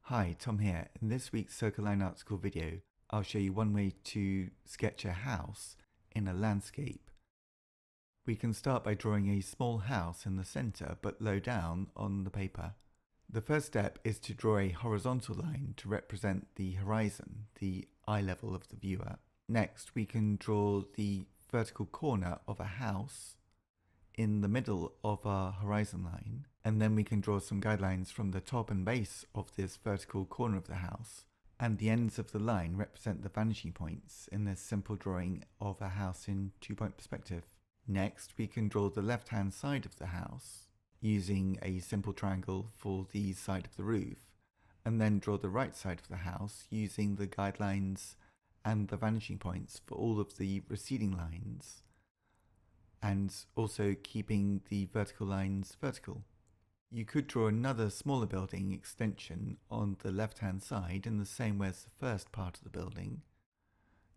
Hi, Tom here. In this week's Circle Line Optical video, I'll show you one way to sketch a house in a landscape. We can start by drawing a small house in the center, but low down on the paper. The first step is to draw a horizontal line to represent the horizon, the eye level of the viewer. Next, we can draw the vertical corner of a house in the middle of our horizon line, and then we can draw some guidelines from the top and base of this vertical corner of the house, and the ends of the line represent the vanishing points in this simple drawing of a house in two-point perspective. Next, we can draw the left-hand side of the house using a simple triangle for the side of the roof, and then draw the right side of the house using the guidelines and the vanishing points for all of the receding lines, and also keeping the vertical lines vertical. You could draw another smaller building extension on the left-hand side in the same way as the first part of the building.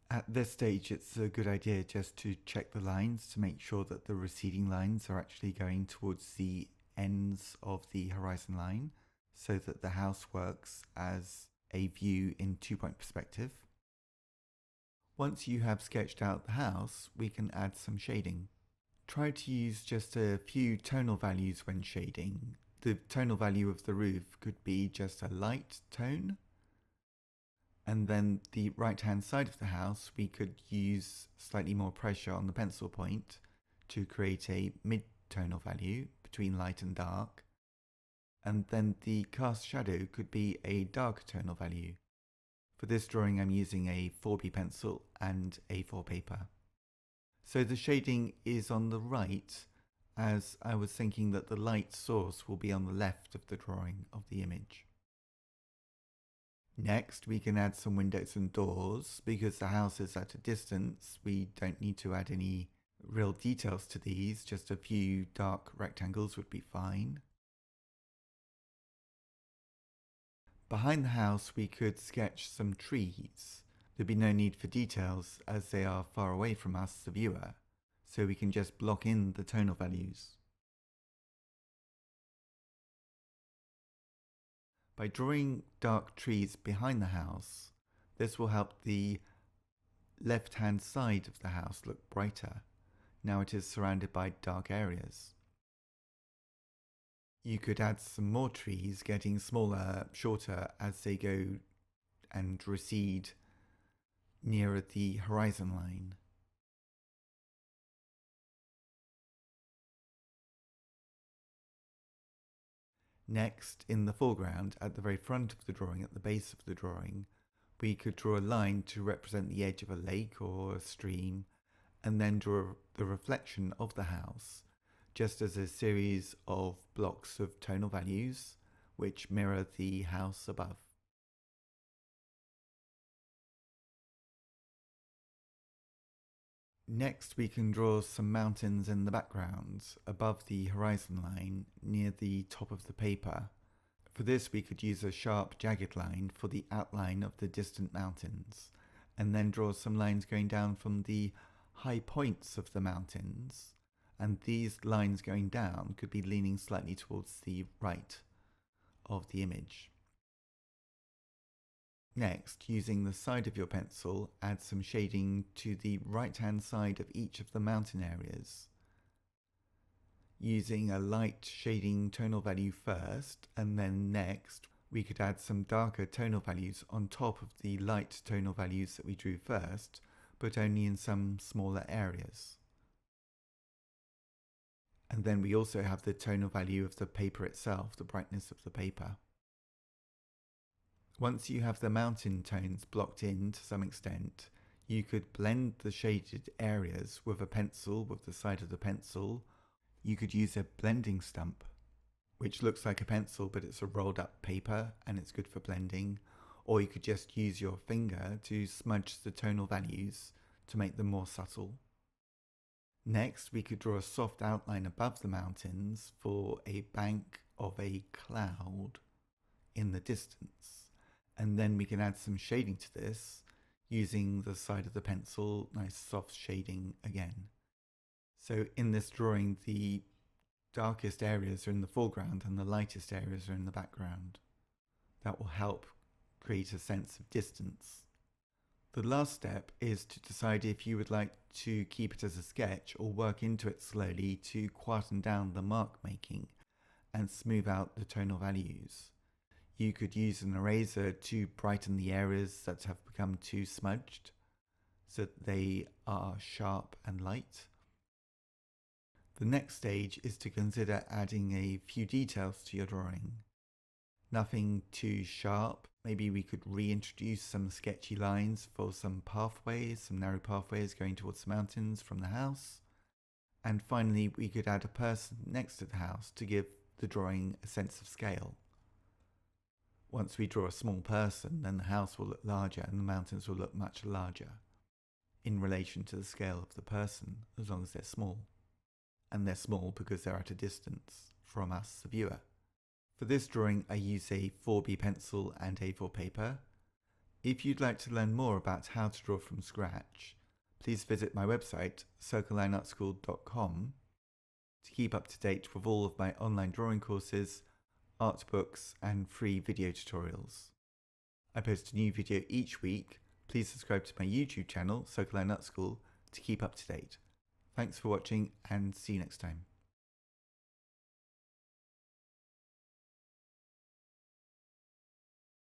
At this stage, it's a good idea just to check the lines to make sure that the receding lines are actually going towards the ends of the horizon line, so that the house works as a view in two-point perspective. Once you have sketched out the house, we can add some shading. Try to use just a few tonal values when shading. The tonal value of the roof could be just a light tone. And then the right-hand side of the house, we could use slightly more pressure on the pencil point to create a mid-tonal value between light and dark. And then the cast shadow could be a dark tonal value. For this drawing, I'm using a 4B pencil and A4 paper. So the shading is on the right, as I was thinking that the light source will be on the left of the drawing of the image. Next, we can add some windows and doors. Because the house is at a distance, we don't need to add any real details to these, just a few dark rectangles would be fine. Behind the house, we could sketch some trees. There'd be no need for details as they are far away from us, the viewer, so we can just block in the tonal values. By drawing dark trees behind the house, this will help the left-hand side of the house look brighter. Now it is surrounded by dark areas. You could add some more trees, getting smaller, shorter as they go and recede nearer the horizon line. Next, in the foreground, at the very front of the drawing, at the base of the drawing, we could draw a line to represent the edge of a lake or a stream, and then draw the reflection of the house, just as a series of blocks of tonal values which mirror the house above. Next, we can draw some mountains in the background above the horizon line near the top of the paper. For this, we could use a sharp, jagged line for the outline of the distant mountains, and then draw some lines going down from the high points of the mountains, and these lines going down could be leaning slightly towards the right of the image. Next, using the side of your pencil, add some shading to the right-hand side of each of the mountain areas. Using a light shading tonal value first, and then next, we could add some darker tonal values on top of the light tonal values that we drew first, but only in some smaller areas. And then we also have the tonal value of the paper itself, the brightness of the paper. Once you have the mountain tones blocked in to some extent, you could blend the shaded areas with a pencil, with the side of the pencil. You could use a blending stump, which looks like a pencil but it's a rolled up paper and it's good for blending. Or you could just use your finger to smudge the tonal values to make them more subtle. Next, we could draw a soft outline above the mountains for a bank of a cloud in the distance. And then we can add some shading to this using the side of the pencil, nice soft shading again. So in this drawing, the darkest areas are in the foreground and the lightest areas are in the background. that will help create a sense of distance. The last step is to decide if you would like to keep it as a sketch or work into it slowly to quieten down the mark making and smooth out the tonal values. You could use an eraser to brighten the areas that have become too smudged so that they are sharp and light. The next stage is to consider adding a few details to your drawing. Nothing too sharp. Maybe we could reintroduce some sketchy lines for some pathways, some narrow pathways going towards the mountains from the house. And finally, we could add a person next to the house to give the drawing a sense of scale. Once we draw a small person, then the house will look larger and the mountains will look much larger in relation to the scale of the person, as long as they're small. And they're small because they're at a distance from us, the viewer. For this drawing, I use a 4B pencil and A4 paper. If you'd like to learn more about how to draw from scratch, please visit my website, circlelineartschool.com, to keep up to date with all of my online drawing courses, art books, and free video tutorials. I post a new video each week. Please subscribe to my YouTube channel, Circle Line Art School, to keep up to date. Thanks for watching and see you next time.